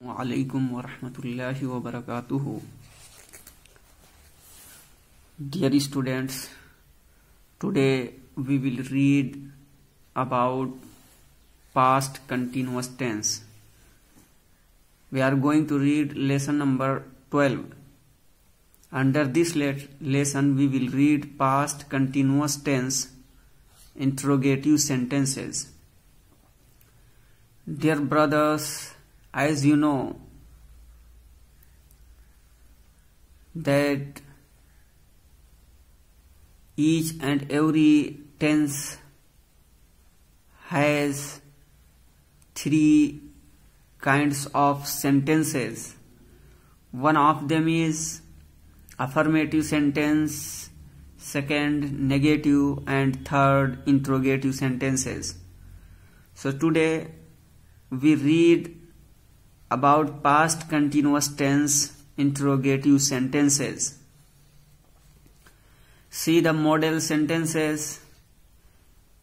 Walaikum warahmatullahi wabarakatuh. Dear students, today we will read about past continuous tense. We are going to read lesson number 12. Under this lesson we will read past continuous tense interrogative sentences. Dear brothers, as you know that each and every tense has three kinds of sentences. One of them is affirmative sentence, second negative, and third interrogative sentences. So today we read about past continuous tense interrogative sentences. See the model sentences.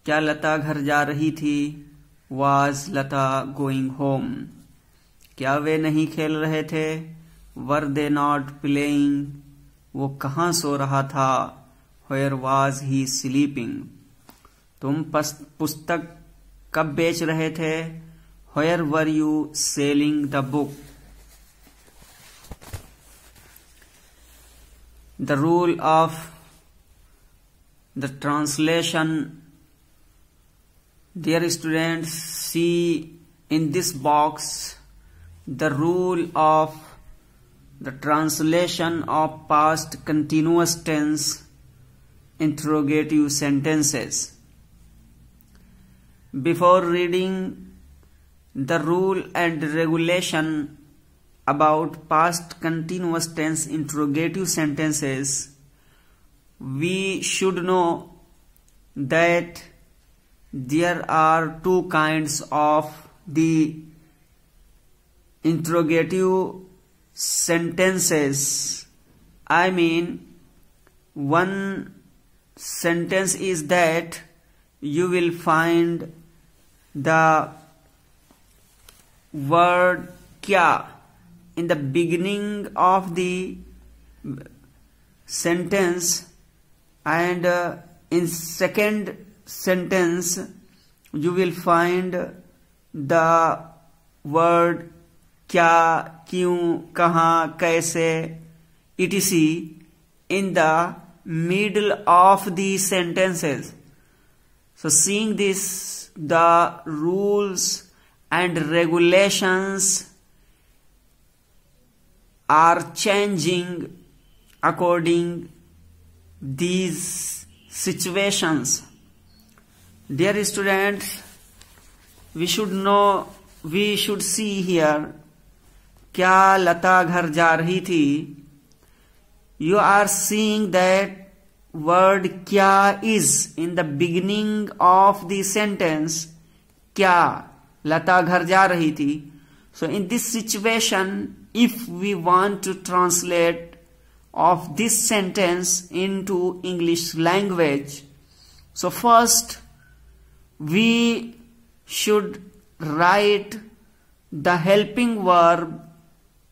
क्या लता घर जा रही थी? Was Lata going home? क्या वे नहीं खेल रहे थे? Were they not playing? वो कहाँ सो रहा था? Where was he sleeping? तुम पुस्तक कब बेच रहे थे? Where were you selling the book? The rule of the translation. Dear students, see in this box the rule of the translation of past continuous tense interrogative sentences. Before reading the rule and regulation about past continuous tense interrogative sentences, we should know that there are two kinds of the interrogative sentences. I mean, one sentence is that you will find the word kya in the beginning of the sentence, and in second sentence you will find the word kya, kyun, kahan, kaise, etc. in the middle of the sentences. So seeing this, the rules and regulations are changing according these situations. Dear students, we should see here, क्या लता घर जा रही थी? You are seeing that word क्या is in the beginning of the sentence. क्या लता घर जा रही थी. So in this situation, if we want to translate of this sentence into English language, so first we should write the helping verb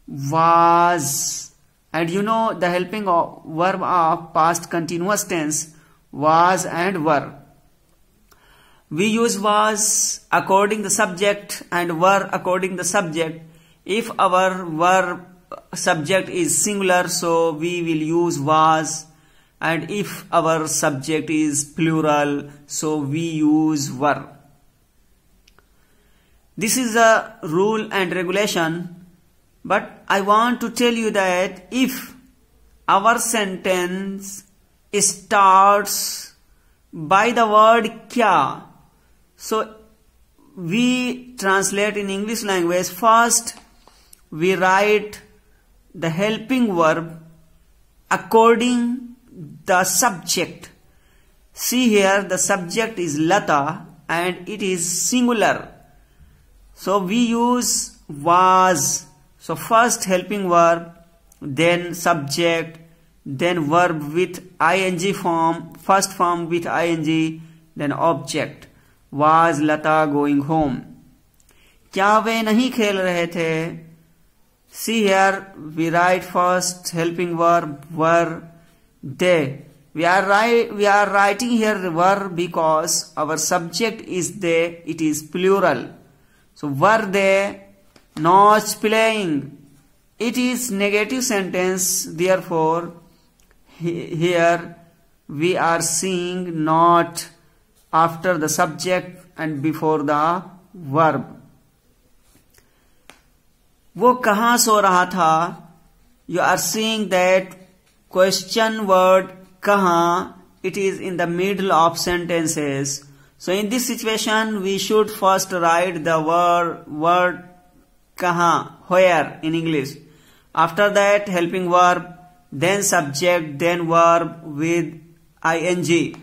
was. And you know the helping verb of past continuous tense, was and were. We use was according the subject and were according the subject. If our verb subject is singular, so we will use was, and if our subject is plural, so we use were. This is a rule and regulation, but I want to tell you that if our sentence starts by the word kya, so we translate in English language. First, we write the helping verb according the subject. See here, the subject is Lata and it is singular. So we use was. So first helping verb, then subject, then verb with ing form, first form with ing, then object. Was Lata going home? क्या वे नहीं खेल रहे थे? See here, we write first helping verb were they. We are writing here the verb because our subject is they, it is plural. So were they not playing? It is negative sentence, therefore here we are seeing not after the subject and before the verb. वो कहाँ सो रहा था? You are seeing that question word kaha, it is in the middle of sentences. So in this situation, we should first write the word kaha, where in English. After that, helping verb, then subject, then verb with ing.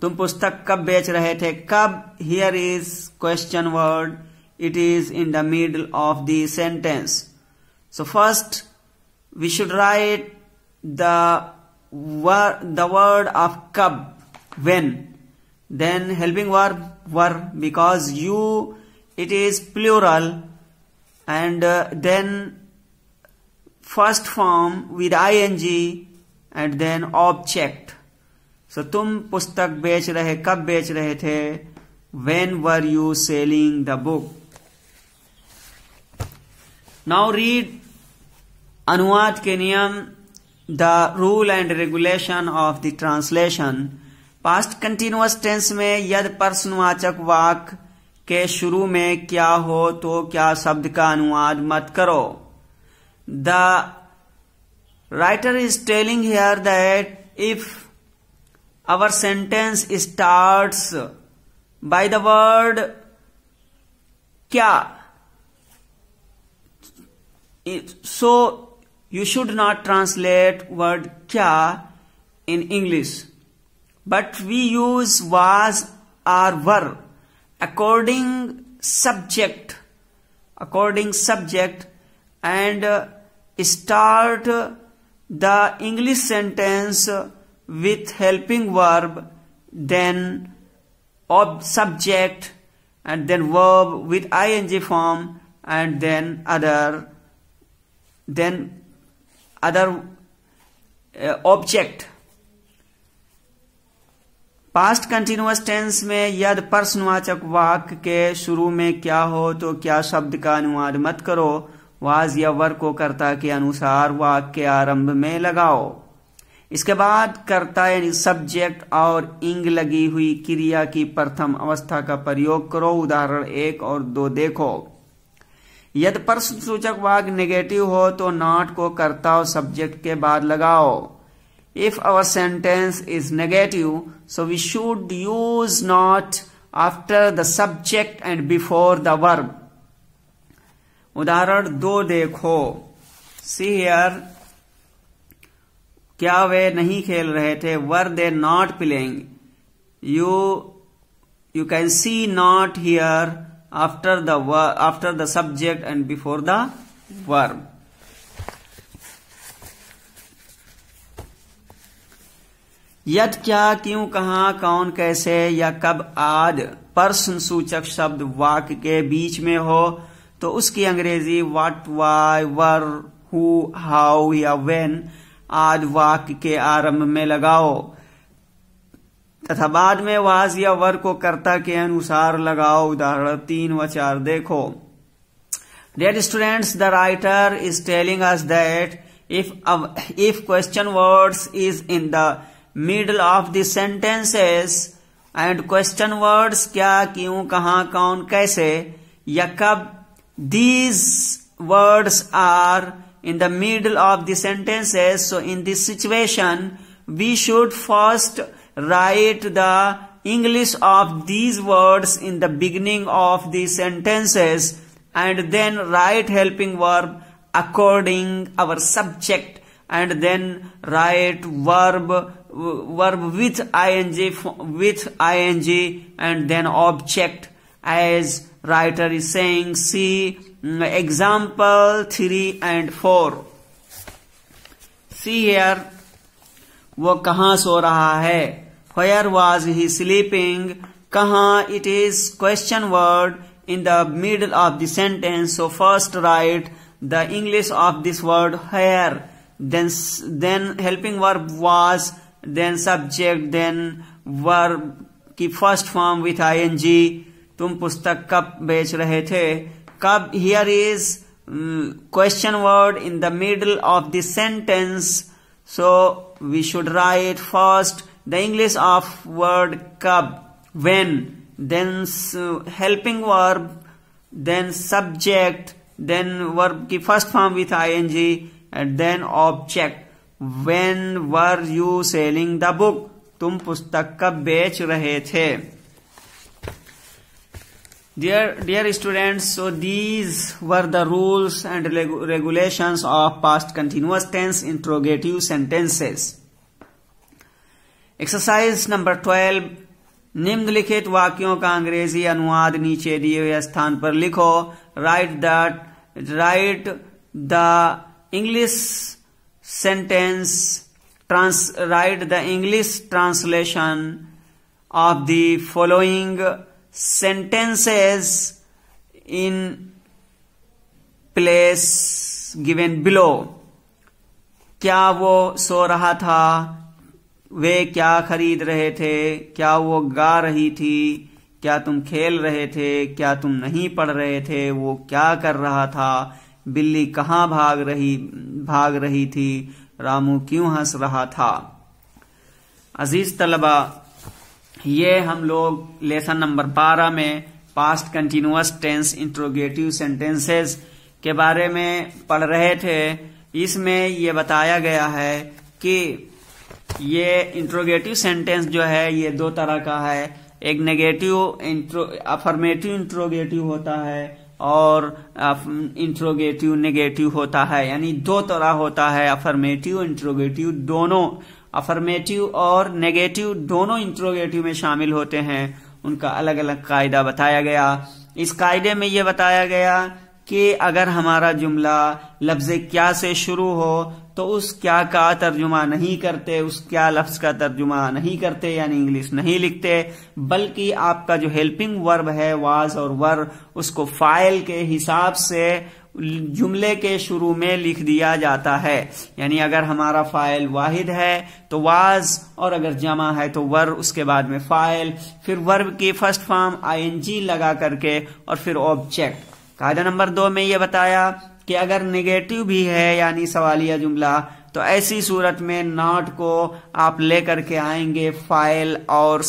तुम पुस्तक कब बेच रहे थे? कब, here is question word. It is in the middle of the sentence. So first, we should write the word of kab, when. Then helping verb were, because you, it is plural, and then first form with ing and then object. So तुम पुस्तक बेच रहे, कब बेच रहे थे? When were you selling the book? Now read अनुवाद के नियम, the rule and regulation of the translation. Past continuous tense में यदि प्रश्नवाचक वाक्य के शुरू में क्या हो तो क्या शब्द का अनुवाद मत करो. The writer is telling here that if our sentence starts by the word kya, so you should not translate word kya in English, but we use was or were according subject and start the English sentence with helping verb, then subject, and then verb with ing form, and then other object. Past continuous tense में यदि प्रश्नवाचक वाक्य के शुरू में क्या हो तो क्या शब्द का अनुवाद मत करो. वाज या वर को कर्ता के अनुसार वाक्य के आरंभ में लगाओ. इसके बाद कर्ता यानी सब्जेक्ट और इंग लगी हुई क्रिया की प्रथम अवस्था का प्रयोग करो. उदाहरण 1 और 2 देखो. यदि प्रश्नसूचक वाक्य नेगेटिव हो तो नॉट को कर्ता और सब्जेक्ट के बाद लगाओ. If our sentence is negative, so we should use not after the subject and before the verb. उदाहरण 2 देखो. See here. क्या वे नहीं खेल रहे थे? Were they not playing? You can see not here after the subject and before the verb. यद, क्या, क्यों, कहां, कौन, कैसे या कब आदि प्रश्न सूचक शब्द वाक्य के बीच में हो तो उसकी अंग्रेजी what, why, where, who, how या व्हेन आदि वाक्य के आरंभ में लगाओ तथा बाद में वाज या वर को कर्ता के अनुसार लगाओ. उदाहरण 3 व 4 देखो. Dear students, the writer is telling us that if question words is in the middle of the sentences and question words क्या, क्यों, कहां, कौन, कैसे या कब, these words are in the middle of the sentences, so in this situation we should first write the English of these words in the beginning of the sentences and then write helping verb according our subject and then write verb with ing and then object as writer is saying. See example 3 and 4. See here. वो कहाँ सो रहा है? Where was he sleeping? कहाँ, it is question word in the middle of the sentence. So first write the English of this word here. Then helping verb was, then subject, then verb की first form with ing. तुम पुस्तक कब बेच रहे थे? कब here is question word in the middle of the sentence. So we should write first the English of word kab, when, then helping verb, then subject, then verb की first form with ing, and then object. When were you selling the book? तुम पुस्तक कब बेच रहे थे? Dear students, so these were the rules and regulations of past continuous tense interrogative sentences. Exercise number 12. निम्नलिखित वाक्यों का अंग्रेजी अनुवाद नीचे दिए हुए स्थान पर लिखो. Write the English sentence. Write the English translation of the following sentences in place given below. क्या वो सो रहा था? वे क्या खरीद रहे थे? क्या वो गा रही थी? क्या तुम खेल रहे थे? क्या तुम नहीं पढ़ रहे थे? वो क्या कर रहा था? बिल्ली कहाँ भाग रही थी? रामू क्यों हंस रहा था? अजीज तलबा, ये हम लोग लेसन नंबर 12 में past continuous tense interrogative sentences के बारे में पढ़ रहे थे. इसमें ये बताया गया है कि ये इंट्रोगेटिव सेंटेंस जो है ये दो तरह का है. एक नेगेटिव अफर्मेटिव इंट्रोगेटिव होता है और इंट्रोगेटिव नेगेटिव होता है. यानी दो तरह होता है. अफर्मेटिव इंट्रोगेटिव दोनों, अफर्मेटिव और नेगेटिव दोनों इंट्रोगेटिव में शामिल होते हैं. उनका अलग अलग कायदा बताया गया. इस कायदे में यह बताया गया कि अगर हमारा जुमला लफ्ज क्या से शुरू हो तो उस क्या का तर्जुमा नहीं करते, उस क्या लफ्ज का तर्जुमा नहीं करते, यानी इंग्लिश नहीं लिखते, बल्कि आपका जो हेल्पिंग वर्ब है वाज और वर, उसको फाइल के हिसाब से जुमले के शुरू में लिख दिया जाता है. यानी अगर हमारा फाइल वाहिद है तो वाज, और अगर जमा है तो वर, उसके बाद में फाइल, फिर वर्ब की फर्स्ट फॉर्म आईएनजी लगा करके और फिर ऑब्जेक्ट. कायदा नंबर 2 में यह बताया कि अगर नेगेटिव भी है यानी सवालिया जुमला, तो ऐसी सूरत में नॉट को आप लेकर के आएंगे फाइल और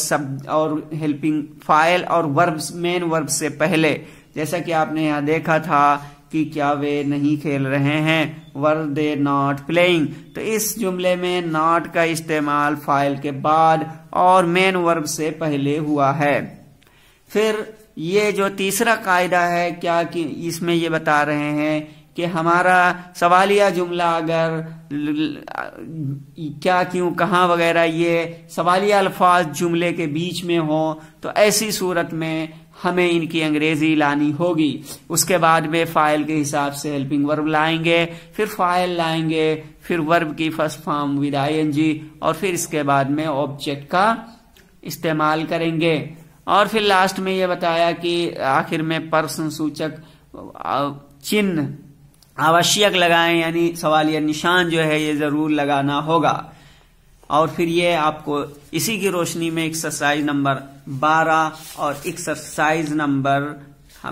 हेल्पिंग फाइल और वर्ब, मेन वर्ब से पहले. जैसा कि आपने यहां देखा था कि क्या वे नहीं खेल रहे हैं, वर दे नॉट प्लेइंग. तो इस जुमले में नॉट का इस्तेमाल फाइल के बाद और मेन वर्ब से पहले हुआ है. फिर ये जो तीसरा कायदा है क्या कि इसमें ये बता रहे हैं कि हमारा सवालिया जुमला अगर क्या, क्यों, कहां वगैरह ये सवालिया अल्फाज जुमले के बीच में हो तो ऐसी सूरत में हमें इनकी अंग्रेजी लानी होगी. उसके बाद में फाइल के हिसाब से हेल्पिंग वर्ब लाएंगे, फिर फाइल लाएंगे, फिर वर्ब की फर्स्ट फॉर्म विद आईएनजी, और फिर इसके बाद में ऑब्जेक्ट का इस्तेमाल करेंगे. और फिर लास्ट में यह बताया कि आखिर में प्रश्न सूचक चिन्ह आवश्यक लगाएं, यानी सवालिया निशान जो है ये जरूर लगाना होगा. और फिर ये आपको इसी की रोशनी में एक्सरसाइज नंबर 12 और एक्सरसाइज नंबर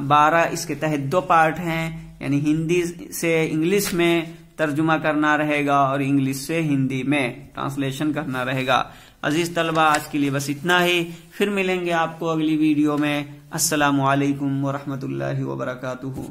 12, इसके तहत 2 पार्ट हैं, यानी हिंदी से इंग्लिश में तर्जुमा करना रहेगा और इंग्लिश से हिंदी में ट्रांसलेशन करना रहेगा. अजीज तलबा, आज के लिए बस इतना ही. फिर मिलेंगे आपको अगली वीडियो में. अस्सलामु अलैकुम व रहमतुल्लाहि व बरकातुहू.